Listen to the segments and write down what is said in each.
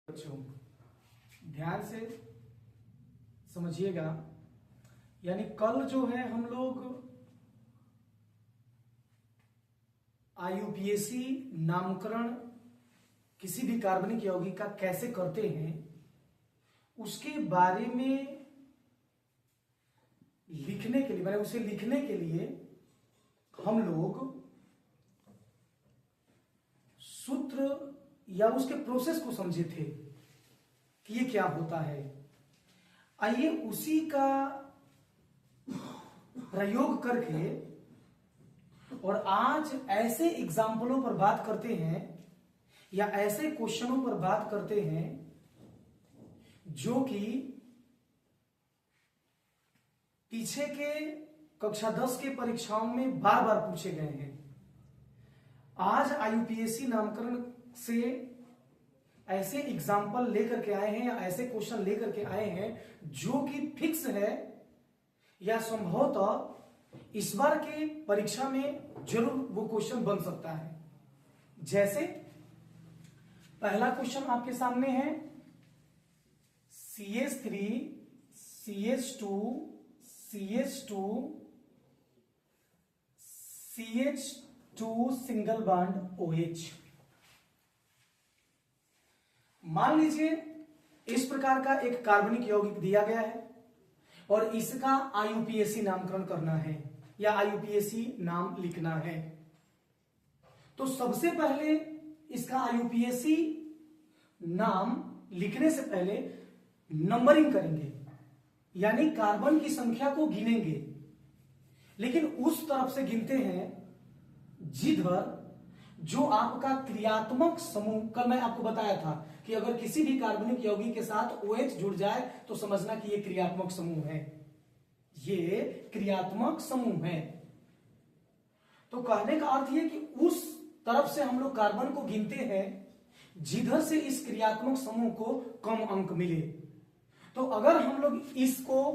बच्चों ध्यान से समझिएगा। यानी कल जो है हम लोग आईयूपीएसी नामकरण किसी भी कार्बनिक यौगिक का कैसे करते हैं उसके बारे में लिखने के लिए, उसे लिखने के लिए हम लोग सूत्र या उसके प्रोसेस को समझे थे कि ये क्या होता है। आइए उसी का प्रयोग करके और आज ऐसे एग्जाम्पलों पर बात करते हैं या ऐसे क्वेश्चनों पर बात करते हैं जो कि पीछे के कक्षा 10 के परीक्षाओं में बार बार पूछे गए हैं। आज आईयूपीएसी नामकरण से ऐसे एग्जाम्पल लेकर के आए हैं या ऐसे क्वेश्चन लेकर के आए हैं जो कि फिक्स है या संभवतः इस बार के परीक्षा में जरूर वो क्वेश्चन बन सकता है। जैसे पहला क्वेश्चन आपके सामने है CH3 CH2 CH2 CH2 single bond OH। मान लीजिए इस प्रकार का एक कार्बनिक यौगिक दिया गया है और इसका आईयूपीएसी नामकरण करना है या आईयूपीएसी नाम लिखना है। तो सबसे पहले इसका आईयूपीएसी नाम लिखने से पहले नंबरिंग करेंगे, यानी कार्बन की संख्या को गिनेंगे, लेकिन उस तरफ से गिनते हैं जिधर जो आपका क्रियात्मक समूह, कल मैं आपको बताया था कि अगर किसी भी कार्बनिक यौगिक के साथ OH जुड़ जाए तो समझना कि ये क्रियात्मक समूह है, ये क्रियात्मक समूह है। तो कहने का अर्थ ये कि उस तरफ से हम लोग कार्बन को गिनते हैं जिधर से इस क्रियात्मक समूह को कम अंक मिले। तो अगर हम लोग इसको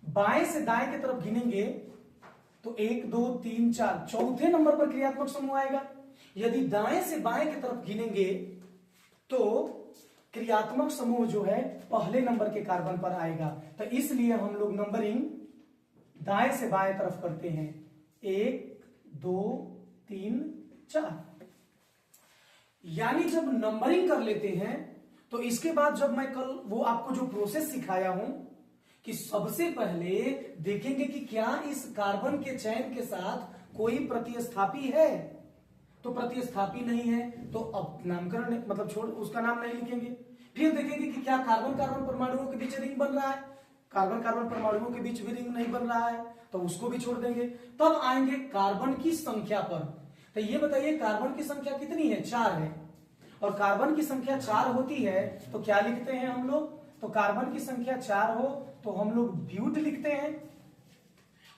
बाएं से दाएं की तरफ गिनेंगे तो 1 2 3 4 चौथे नंबर पर क्रियात्मक समूह आएगा। यदि दाएं से बाएं की तरफ गिनेंगे तो क्रियात्मक समूह जो है पहले नंबर के कार्बन पर आएगा। तो इसलिए हम लोग नंबरिंग दाएं से बाएं तरफ करते हैं, 1 2 3 4। यानी जब नंबरिंग कर लेते हैं तो इसके बाद जब मैं कल वो आपको जो प्रोसेस सिखाया हूं कि सबसे पहले देखेंगे कि क्या इस कार्बन के चयन के साथ कोई प्रतिस्थापी है, तो प्रतिस्थापी नहीं है तो अब नामकरण मतलब छोड़, उसका नाम नहीं लिखेंगे। फिर देखेंगे कि क्या कार्बन कार्बन परमाणुओं के बीच रिंग बन रहा है, कार्बन कार्बन परमाणुओं के बीच भी रिंग नहीं बन रहा है तो उसको भी छोड़ देंगे। तब आएंगे कार्बन की संख्या पर। तो ये बताइए कार्बन की संख्या कितनी है, 4 है, और कार्बन की संख्या 4 होती है तो क्या लिखते हैं हम लोग, तो कार्बन की संख्या 4 हो तो हम लोग ब्यूट लिखते हैं,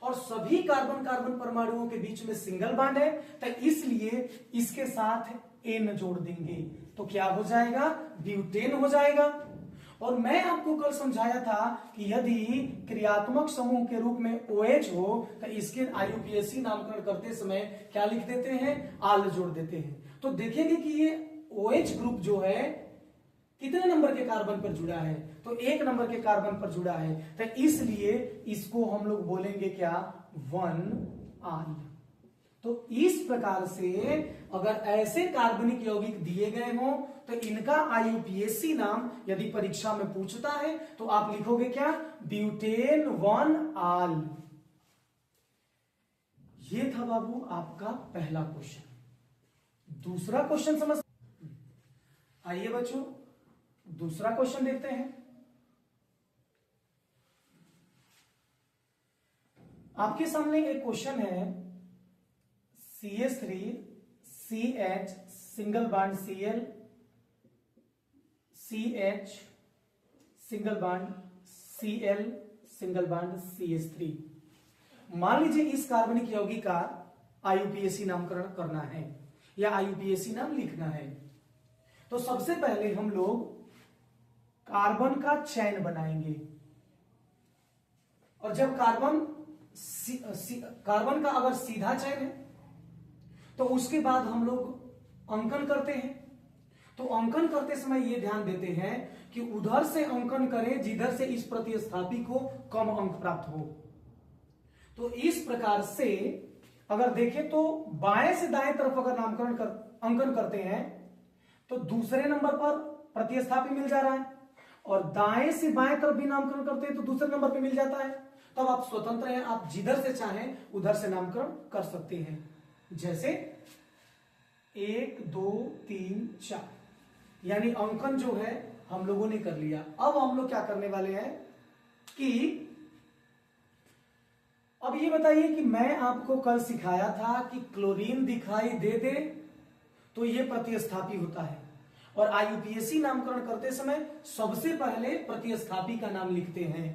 और सभी कार्बन कार्बन परमाणुओं के बीच में सिंगल बॉन्ड है तो इसलिए इसके साथ N जोड़ देंगे तो क्या हो जाएगा, ब्यूटेन हो जाएगा। और मैं आपको कल समझाया था कि यदि क्रियात्मक समूह के रूप में OH हो तो इसके आईयूपीएसी नामकरण करते समय क्या लिख देते हैं, आल जोड़ देते हैं। तो देखेंगे कि ये OH ग्रुप जो है कितने नंबर के कार्बन पर जुड़ा है, तो 1 नंबर के कार्बन पर जुड़ा है, तो इसलिए इसको हम लोग बोलेंगे क्या, 1 आल। तो इस प्रकार से अगर ऐसे कार्बनिक यौगिक दिए गए हों तो इनका आईयूपीएसी नाम यदि परीक्षा में पूछता है तो आप लिखोगे क्या, ब्यूटेन 1 आल। ये था बाबू आपका पहला क्वेश्चन। दूसरा क्वेश्चन समझ, आइए बच्चों दूसरा क्वेश्चन देखते हैं। आपके सामने एक क्वेश्चन है CH3 CH single bond Cl CH single bond Cl single bond CH3। मान लीजिए इस कार्बनिक यौगिक का आईयूपीएसी नामकरण करना है या आईयूपीएसी नाम लिखना है। तो सबसे पहले हम लोग कार्बन का चैन बनाएंगे, और जब कार्बन का अगर सीधा चयन है तो उसके बाद हम लोग अंकन करते हैं। तो अंकन करते समय ये ध्यान देते हैं कि उधर से अंकन करें जिधर से इस प्रतिस्थापी को कम अंक प्राप्त हो। तो इस प्रकार से अगर देखें तो बाएं से दाएं तरफ अगर अंकन करते हैं तो दूसरे नंबर पर प्रतिस्थापी मिल जा रहा है, और दाएं से बाएं तरफ भी नामकरण करते हैं तो दूसरे नंबर पे मिल जाता है। तब आप स्वतंत्र हैं, आप जिधर से चाहें उधर से नामकरण कर सकते हैं। जैसे 1 2 3 4 यानी अंकन जो है हम लोगों ने कर लिया। अब हम लोग क्या करने वाले हैं कि अब ये बताइए कि मैं आपको कल सिखाया था कि क्लोरीन दिखाई दे दे तो ये प्रतिस्थापी होता है, और आईयूपीएसी नामकरण करते समय सबसे पहले प्रतिस्थापी का नाम लिखते हैं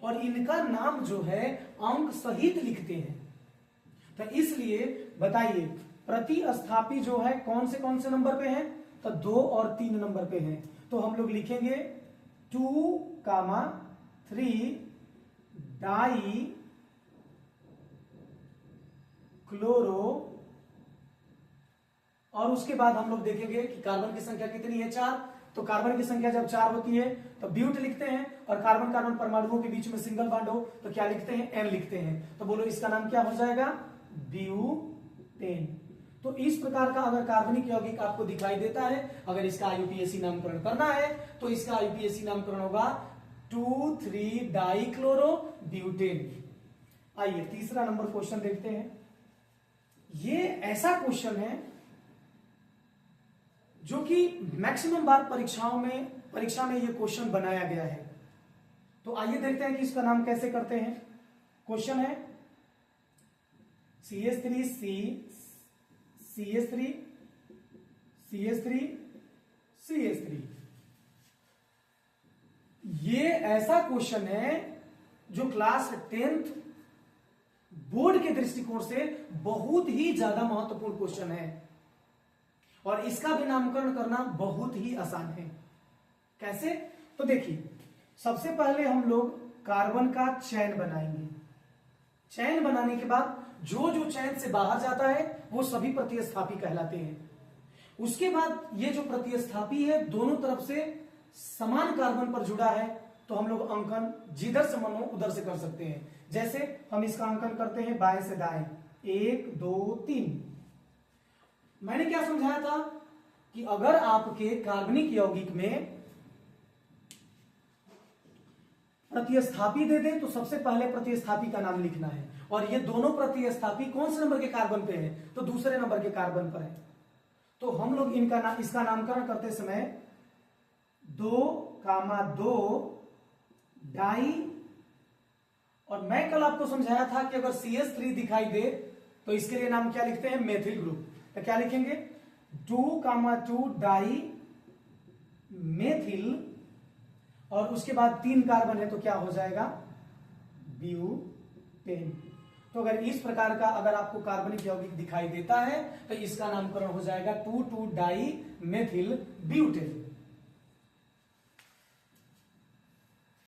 और इनका नाम जो है अंक सहित लिखते हैं। तो इसलिए बताइए प्रतिस्थापी जो है कौन से नंबर पे है, तो 2 और 3 नंबर पे है। तो हम लोग लिखेंगे 2, 3 डाई क्लोरो, और उसके बाद हम लोग देखेंगे कि कार्बन की संख्या कितनी है, 4। तो कार्बन की संख्या जब 4 होती है तो ब्यूट लिखते हैं, और कार्बन कार्बन परमाणुओं के बीच में सिंगल बॉन्ड हो तो क्या लिखते हैं, एन लिखते हैं। तो बोलो इसका नाम क्या हो जाएगा, ब्यूटेन। तो इस प्रकार का अगर कार्बनिक यौगिक आपको दिखाई देता है, अगर इसका आईयूपीएसी नामकरण करना है तो इसका आईयूपीएसी नामकरण होगा 2,3 डाइक्लोरो ब्यूटेन। आइए तीसरा नंबर क्वेश्चन देखते हैं। ये ऐसा क्वेश्चन है जो कि मैक्सिमम बार परीक्षा में ये क्वेश्चन बनाया गया है। तो आइए देखते हैं कि इसका नाम कैसे करते हैं। क्वेश्चन है CH3C CH3 CH3 CH3। ये ऐसा क्वेश्चन है जो क्लास 10th बोर्ड के दृष्टिकोण से बहुत ही ज्यादा महत्वपूर्ण क्वेश्चन है, और इसका भी नामकरण करना बहुत ही आसान है। कैसे, तो देखिए सबसे पहले हम लोग कार्बन का चैन बनाएंगे। चैन बनाने के बाद जो जो चैन से बाहर जाता है वो सभी प्रतिस्थापी कहलाते हैं। उसके बाद ये जो प्रतिस्थापी है दोनों तरफ से समान कार्बन पर जुड़ा है, तो हम लोग अंकन जिधर से मन हो उधर से कर सकते हैं। जैसे हम इसका अंकन करते हैं बाएं से दाएं, 1 2 3। मैंने क्या समझाया था कि अगर आपके कार्बनिक यौगिक में प्रतिस्थापी दे दे तो सबसे पहले प्रतिस्थापी का नाम लिखना है, और ये दोनों प्रतिस्थापी कौन से नंबर के कार्बन पे है, तो दूसरे नंबर के कार्बन पर है। तो हम लोग इसका नामकरण करते समय 2,2 डाई, और मैं कल आपको समझाया था कि अगर CH3 दिखाई दे तो इसके लिए नाम क्या लिखते हैं, मेथिल ग्रुप। तो क्या लिखेंगे 2,2 डाई मेथिल, और उसके बाद 3 कार्बन है तो क्या हो जाएगा, ब्यूटेन। तो अगर इस प्रकार का अगर आपको कार्बनिक यौगिक दिखाई देता है तो इसका नामकरण हो जाएगा 2,2 डाई मेथिल ब्यूटेन।